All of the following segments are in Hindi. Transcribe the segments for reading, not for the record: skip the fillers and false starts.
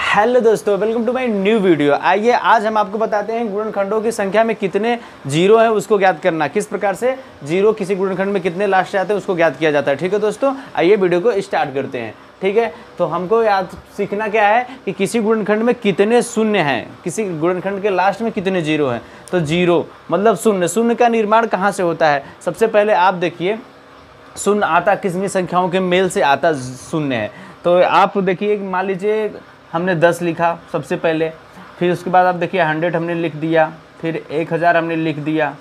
हेलो दोस्तों, welcome to my new video. आइए आज हम आपको बताते हैं गुणनखंडों की संख्या में कितने जीरो है उसको ज्ञात करना, किस प्रकार से जीरो किसी गुणनखंड में कितने लास्ट आते हैं उसको ज्ञात किया जाता है। ठीक है दोस्तों, आइए वीडियो को स्टार्ट करते हैं। ठीक है, तो हमको याद सीखना क्या है कि किसी गुणनखंड में कितने शून्य हैं, किसी गुणनखंड के लास्ट में कितने जीरो हैं। तो जीरो मतलब शून्य। शून्य का निर्माण कहाँ से होता है? सबसे पहले आप देखिए, शून्य आता कितनी संख्याओं के मेल से आता शून्य है। तो आप देखिए, मान लीजिए हमने 10 लिखा सबसे पहले, फिर उसके बाद आप देखिए 100 हमने लिख दिया, फिर 1000 हमने लिख दिया।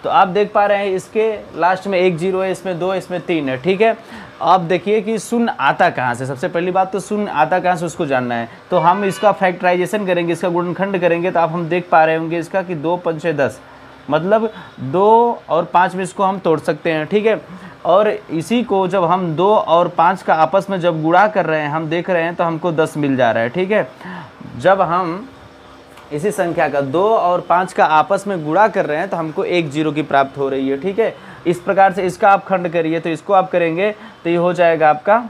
तो आप देख पा रहे हैं इसके लास्ट में एक जीरो है, इसमें 2, इसमें 3 है। ठीक है, आप देखिए कि शून्य आता कहाँ से। सबसे पहली बात तो शून्य आता कहाँ से उसको जानना है। तो हम इसका फैक्टराइजेशन करेंगे, इसका गुणनखंड करेंगे, तो आप हम देख पा रहे होंगे इसका कि 2 5 6 10, मतलब 2 और 5 में इसको हम तोड़ सकते हैं। ठीक है, और इसी को जब हम 2 और 5 का आपस में जब गुणा कर रहे हैं, हम देख रहे हैं तो हमको 10 मिल जा रहा है। ठीक है, जब हम इसी संख्या का 2 और 5 का आपस में गुणा कर रहे हैं तो हमको एक जीरो की प्राप्त हो रही है। ठीक है, इस प्रकार से इसका आप खंड करिए, तो इसको आप करेंगे तो ये हो जाएगा आपका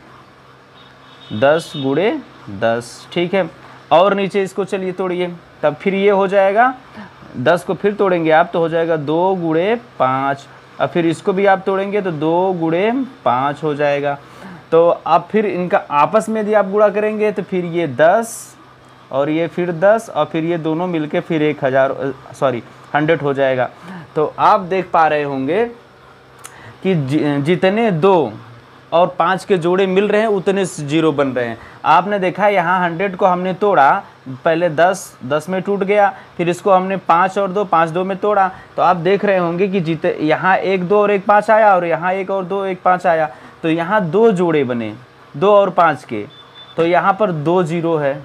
10 गुणे 10। ठीक है, और नीचे इसको चलिए तोड़िए, तब फिर ये हो जाएगा 10 को फिर तोड़ेंगे आप तो हो जाएगा 2 गुणे 5, और फिर इसको भी आप तोड़ेंगे तो 2 गुणे 5 हो जाएगा। तो आप फिर इनका आपस में यदि आप गुणा करेंगे तो फिर ये 10 और ये फिर 10 और फिर ये दोनों मिलके फिर 100 हो जाएगा। तो आप देख पा रहे होंगे कि जितने 2 और 5 के जोड़े मिल रहे हैं उतने जीरो बन रहे हैं। आपने देखा यहाँ 100 को हमने तोड़ा, पहले 10 में टूट गया, फिर इसको हमने 5 और 2 5 2 में तोड़ा। तो आप देख रहे होंगे कि यहाँ 1 2 और 1 5 आया, और यहाँ 1 और 2 1 5 आया। तो यहाँ 2 जोड़े बने 2 और 5 के, तो यहाँ पर 2 जीरो है।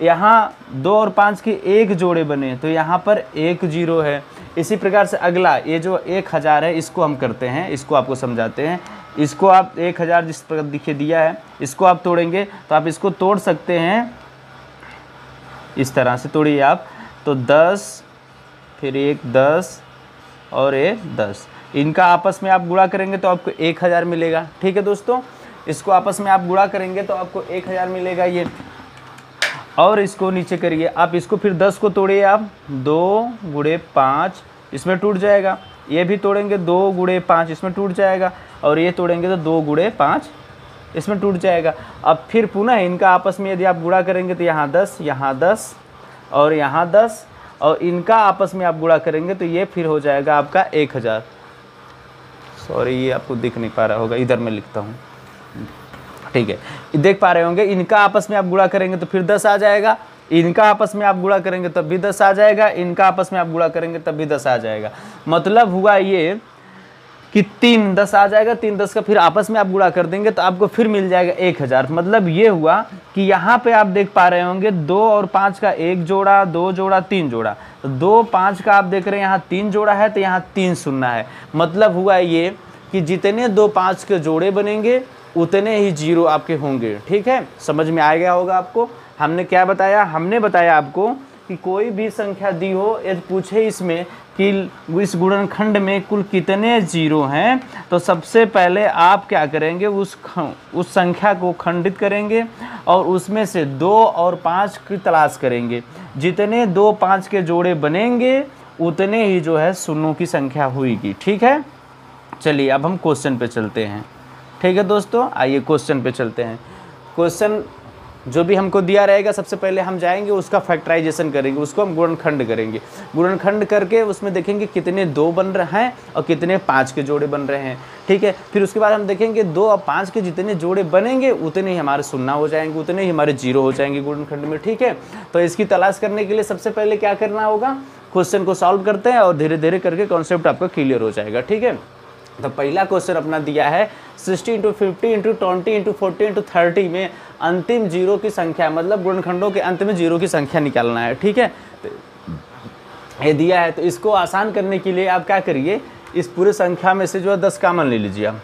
यहाँ 2 और 5 के 1 जोड़े बने तो यहाँ पर 1 जीरो है। इसी प्रकार से अगला ये जो 1000 है इसको हम करते हैं, इसको आपको समझाते हैं। इसको आप 1000 जिस प्रकार दिखे दिया है इसको आप तोड़ेंगे तो आप इसको तोड़ सकते हैं, इस तरह से तोड़िए आप। तो 10 फिर 1 10 और 1 10, इनका आपस में आप गुणा करेंगे तो आपको 1000 मिलेगा। ठीक है दोस्तों, इसको आपस में आप गुणा करेंगे तो आपको 1000 मिलेगा ये। और इसको नीचे करिए आप, इसको फिर 10 को तोड़िए आप, 2 गुणे 5 इसमें टूट जाएगा, ये भी तोड़ेंगे 2 गुणे 5 इसमें टूट जाएगा, और ये तोड़ेंगे तो 2 गुणे 5 इसमें टूट जाएगा। अब फिर पुनः इनका आपस में यदि आप गुणा करेंगे तो यहाँ 10 और यहाँ 10, और इनका आपस में आप गुणा करेंगे तो ये फिर हो जाएगा आपका 1000। सॉरी, ये आपको दिख नहीं पा रहा होगा, इधर मैं लिखता हूँ। ठीक है, देख पा रहे होंगे, इनका आपस में आप गुणा करेंगे तो फिर 10 आ जाएगा, इनका आपस में आप गुणा करेंगे तब भी 10 आ जाएगा, इनका आपस में आप गुणा करेंगे तब भी 10 आ जाएगा। मतलब हुआ ये कि 3 10 आ जाएगा, 3 10 का फिर आपस में आप गुणा कर देंगे तो आपको फिर मिल जाएगा 1000। मतलब ये हुआ कि यहाँ पे आप देख पा रहे होंगे 2 और 5 का 1 जोड़ा 2 जोड़ा 3 जोड़ा, तो 2 5 का आप देख रहे हैं यहाँ 3 जोड़ा है तो यहाँ 3 शून्य है। मतलब हुआ ये कि जितने 2 5 के जोड़े बनेंगे उतने ही जीरो आपके होंगे। ठीक है, समझ में आ गया होगा आपको। हमने क्या बताया? हमने बताया आपको कि कोई भी संख्या दी हो, यदि पूछे इसमें कि इस गुणनखंड में कुल कितने जीरो हैं, तो सबसे पहले आप क्या करेंगे, उस संख्या को खंडित करेंगे और उसमें से 2 और 5 की तलाश करेंगे। जितने 2 5 के जोड़े बनेंगे उतने ही जो है शून्यों की संख्या होगी। ठीक है, चलिए अब हम क्वेश्चन पे चलते हैं। ठीक है दोस्तों, आइए क्वेश्चन पे चलते हैं। क्वेश्चन जो भी हमको दिया रहेगा सबसे पहले हम जाएंगे उसका फैक्टराइजेशन करेंगे, उसको हम गुणनखंड करेंगे। गुणनखंड करके उसमें देखेंगे कितने 2 बन रहे हैं और कितने 5 के जोड़े बन रहे हैं। ठीक है, फिर उसके बाद हम देखेंगे 2 और 5 के जितने जोड़े बनेंगे उतने ही हमारे शून्य हो जाएंगे, उतने ही हमारे जीरो हो जाएंगे गुणनखंड में। ठीक है, तो इसकी तलाश करने के लिए सबसे पहले क्या करना होगा, क्वेश्चन को सॉल्व करते हैं और धीरे धीरे करके कॉन्सेप्ट आपका क्लियर हो जाएगा। ठीक है, तो पहला क्वेश्चन अपना दिया है 60 × 50 × 20 × 40 × 30 में अंतिम जीरो की संख्या, मतलब गुणनखंडों के अंत में जीरो की संख्या निकालना है। ठीक है, तो ये दिया है, तो इसको आसान करने के लिए आप क्या करिए, इस पूरे संख्या में से जो है 10 कॉमन ले लीजिए आप।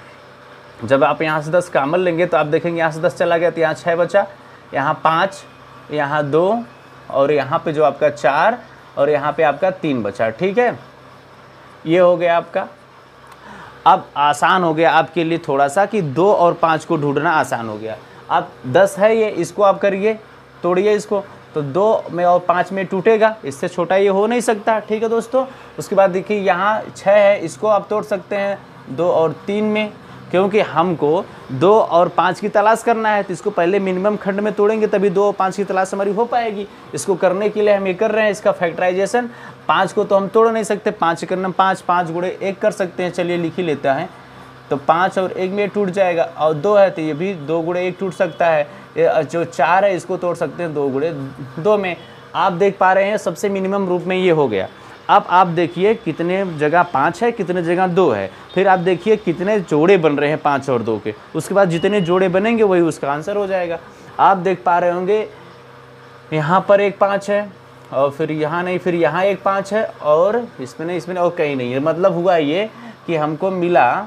जब आप यहाँ से 10 कॉमन लेंगे तो आप देखेंगे यहाँ से 10 चला गया तो यहाँ 6 बचा, यहाँ 5, यहाँ 2 और यहाँ पे जो आपका 4 और यहाँ पे आपका 3 बचा। ठीक है, ये हो गया आपका। अब आसान हो गया आपके लिए थोड़ा सा कि 2 और 5 को ढूंढना आसान हो गया। अब 10 है ये, इसको आप करिए तोड़िए इसको, तो 2 में और 5 में टूटेगा, इससे छोटा ये हो नहीं सकता। ठीक है दोस्तों, उसके बाद देखिए यहाँ 6 है, इसको आप तोड़ सकते हैं 2 और 3 में, क्योंकि हमको 2 और 5 की तलाश करना है, तो इसको पहले मिनिमम खंड में तोड़ेंगे तभी 2 और 5 की तलाश हमारी हो पाएगी। इसको करने के लिए हम ये कर रहे हैं, इसका फैक्टराइजेशन। 5 को तो हम तोड़ नहीं सकते, 5 करना 5 गुणे 1 कर सकते हैं, चलिए लिख ही लेता है। तो 5 और 1 में टूट जाएगा, और 2 है तो ये भी 2 गुणे 1 टूट सकता है। ये जो 4 है इसको तोड़ सकते हैं 2 गुणे 2 में। आप देख पा रहे हैं सबसे मिनिमम रूप में ये हो गया। अब आप देखिए कितने जगह 5 है, कितने जगह 2 है, फिर आप देखिए कितने जोड़े बन रहे हैं 5 और 2 के। उसके बाद जितने जोड़े बनेंगे वही उसका आंसर हो जाएगा। आप देख पा रहे होंगे यहाँ पर एक 5 है, और फिर यहाँ नहीं, फिर यहाँ एक 5 है, और इसमें नहीं और कहीं नहीं है। मतलब हुआ ये कि हमको मिला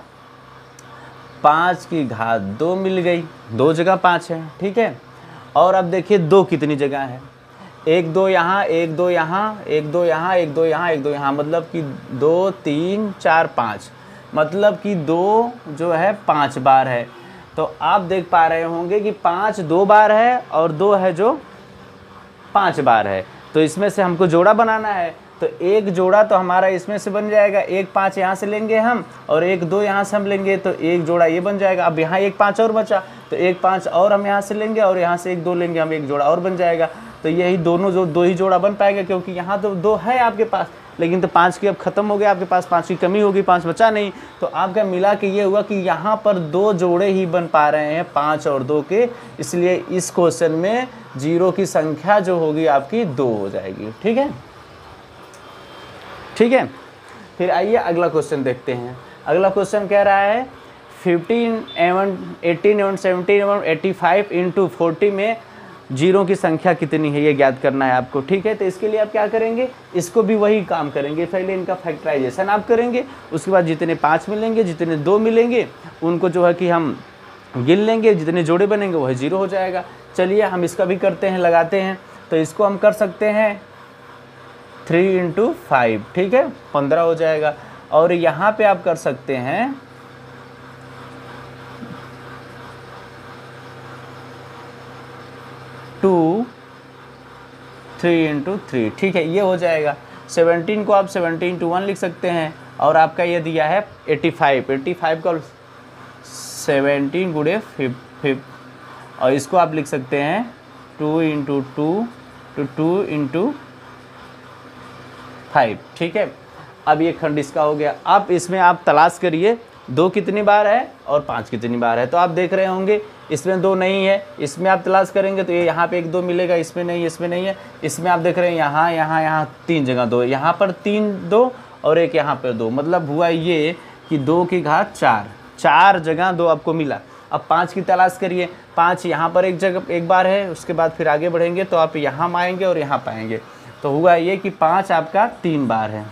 5 की घात 2 मिल गई, 2 जगह 5 है। ठीक है, और अब देखिए 2 कितनी जगह है, 1 2 यहाँ, 1 2 यहाँ, 1 2 यहाँ, 1 2 यहाँ, 1 2 यहाँ, मतलब कि 2 3 4 5, मतलब कि 2 जो है 5 बार है। तो आप देख पा रहे होंगे कि 5 2 बार है और 2 है जो 5 बार है। तो इसमें से हमको जोड़ा बनाना है, तो एक जोड़ा तो हमारा इसमें से बन जाएगा, 1 5 यहाँ से लेंगे हम, और 1 2 यहाँ से हम लेंगे, तो एक जोड़ा ये बन जाएगा। अब यहाँ 1 5 और बचा, तो 1 5 और हम यहाँ से लेंगे, और यहाँ से 1 2 लेंगे हम, एक जोड़ा और बन जाएगा। तो यही दोनों जो 2 ही जोड़ा बन पाएगा, क्योंकि यहाँ तो 2 है आपके पास, लेकिन तो 5 की अब खत्म हो गया आपके पास, 5 की कमी होगी, 5 बचा नहीं। तो आपका मिला के ये हुआ कि यहाँ पर 2 जोड़े ही बन पा रहे हैं 5 और 2 के, इसलिए इस क्वेश्चन में 0 की संख्या जो होगी आपकी 2 हो जाएगी। ठीक है, ठीक है। फिर आइए अगला क्वेश्चन देखते हैं। अगला क्वेश्चन कह रहा है 15 एवं 18 एवं 17 एवं 85 इंटू 40 में 0 की संख्या कितनी है ये ज्ञात करना है आपको। ठीक है, तो इसके लिए आप क्या करेंगे, इसको भी वही काम करेंगे, पहले इनका फैक्टराइजेशन आप करेंगे, उसके बाद जितने 5 मिलेंगे, जितने 2 मिलेंगे, उनको जो है कि हम गिन लेंगे, जितने जोड़े बनेंगे वही 0 हो जाएगा। चलिए हम इसका भी करते हैं, लगाते हैं। तो इसको हम कर सकते हैं 3 इंटू 5, ठीक है, 15 हो जाएगा। और यहाँ पे आप कर सकते हैं 2 3 इंटू 3, ठीक है, ये हो जाएगा। 17 को आप 17 इंटू 1 लिख सकते हैं, और आपका ये दिया है 85 का 17 गुणे 5, और इसको आप लिख सकते हैं 2 इंटू 2 तो 2 इंटू 5, ठीक है। अब ये खंड इसका हो गया। अब इसमें आप तलाश करिए 2 कितनी बार है और 5 कितनी बार है। तो आप देख रहे होंगे इसमें 2 नहीं है, इसमें आप तलाश करेंगे तो ये यहाँ पे 1 2 मिलेगा, इसमें नहीं, इसमें नहीं है। इसमें आप देख रहे हैं यहाँ यहाँ यहाँ 3 जगह 2, यहाँ पर 3 2 और एक यहाँ पर 2, मतलब हुआ ये कि 2 की घात 4 जगह 2 आपको मिला। अब 5 की तलाश करिए, 5 यहाँ पर एक बार है, उसके बाद फिर आगे बढ़ेंगे तो आप यहाँ आएंगे और यहाँ पाएंगे। तो हुआ ये कि 5 आपका 3 बार है,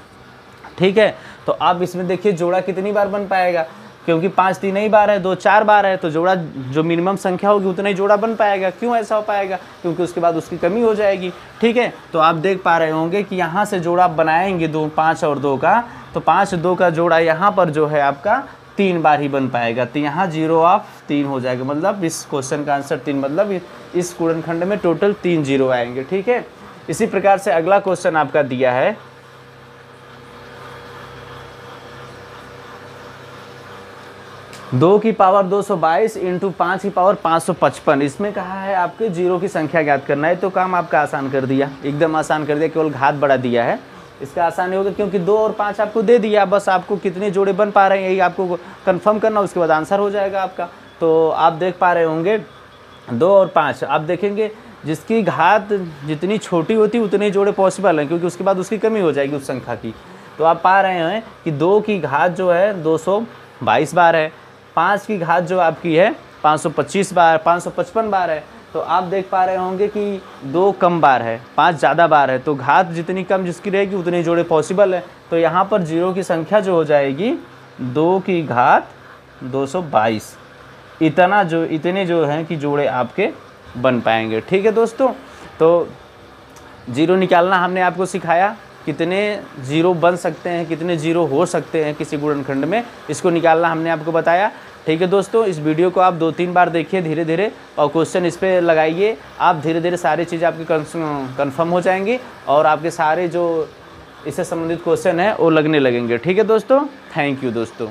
ठीक है। तो आप इसमें देखिए जोड़ा कितनी बार बन पाएगा, क्योंकि 5 3 ही बार है, 2 4 बार है, तो जोड़ा जो मिनिमम संख्या होगी उतना ही जोड़ा बन पाएगा। क्यों ऐसा हो पाएगा, क्योंकि उसके बाद उसकी कमी हो जाएगी, ठीक है। तो आप देख पा रहे होंगे कि यहाँ से जोड़ा बनाएंगे 2 5 और 2 का, तो 5 2 का जोड़ा यहाँ पर जो है आपका 3 बार ही बन पाएगा। तो यहाँ 0 ऑफ 3 हो जाएगा, मतलब इस क्वेश्चन का आंसर 3, मतलब इस गुणनखंड में टोटल 3 0 आएंगे, ठीक है। इसी प्रकार से अगला क्वेश्चन आपका दिया है 2 की पावर 222 इंटू 5 की पावर 555। इसमें कहा है आपके 0 की संख्या ज्ञात करना है। तो काम आपका आसान कर दिया, एकदम आसान कर दिया, केवल घात बढ़ा दिया है। इसका आसान होगा क्योंकि 2 और 5 आपको दे दिया, बस आपको कितने जोड़े बन पा रहे हैं यही आपको कंफर्म करना, उसके बाद आंसर हो जाएगा आपका। तो आप देख पा रहे होंगे 2 और 5, आप देखेंगे जिसकी घात जितनी छोटी होती उतने जोड़े पॉसिबल हैं, क्योंकि उसके बाद उसकी कमी हो जाएगी उस संख्या की। तो आप पा रहे हैं कि 2 की घात जो है 222 बार है, 5 की घात जो आपकी है 525 बार 555 बार है। तो आप देख पा रहे होंगे कि 2 कम बार है, 5 ज़्यादा बार है, तो घात जितनी कम जिसकी रहेगी उतने जोड़े पॉसिबल है। तो यहाँ पर 0 की संख्या जो हो जाएगी 2 की घात 222, इतने जो हैं कि जोड़े आपके बन पाएंगे, ठीक है दोस्तों। तो 0 निकालना हमने आपको सिखाया, कितने 0 बन सकते हैं, कितने 0 हो सकते हैं किसी गुणनखंड में, इसको निकालना हमने आपको बताया। ठीक है दोस्तों, इस वीडियो को आप 2-3 बार देखिए धीरे धीरे और क्वेश्चन इस पर लगाइए। आप धीरे धीरे सारी चीज़ें आपकी कंफर्म हो जाएंगी और आपके सारे जो इससे संबंधित क्वेश्चन है वो लगने लगेंगे। ठीक है दोस्तों, थैंक यू दोस्तों।